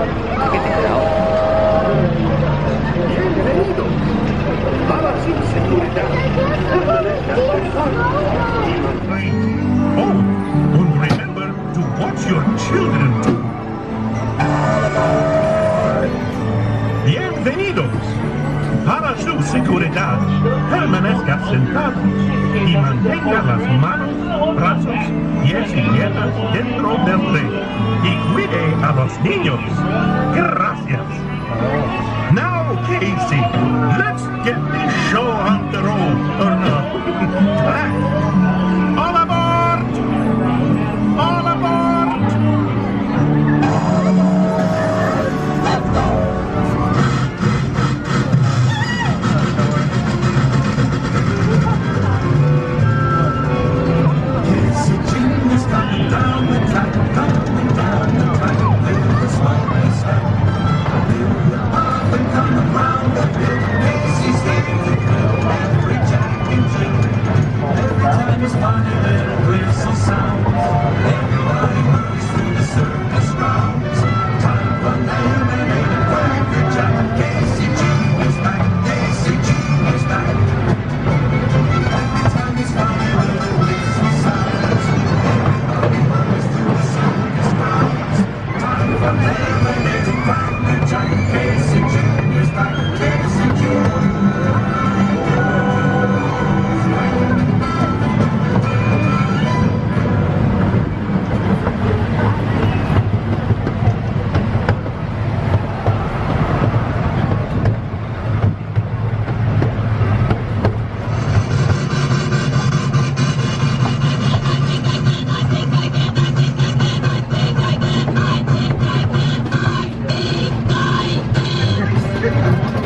¿Qué te quedó? Bienvenido. Para sin seguridad. Oh, and remember to watch your children too. Bienvenidos. Para su seguridad, permanezca sentado y mantenga las manos, brazos, pies y piernas dentro del tren y cuide a los niños. Gracias. Now, Casey, let's get this show on the road, or track. All aboard! All aboard! Casey Jean is coming down the track, coming down the track, with the smallest step. Come around the hill, Casey's getting the thrill. Every Jack and Jill, every time his funny little whistle sounds, everybody hurries through the circus grounds. Time for lemonade and Cracker Jack. Casey Jean is back, Casey Jean is back. Every time his funny little whistle sounds, everybody hurries through the circus grounds. Time for lemonade and Cracker Jack. Casey Jean. I think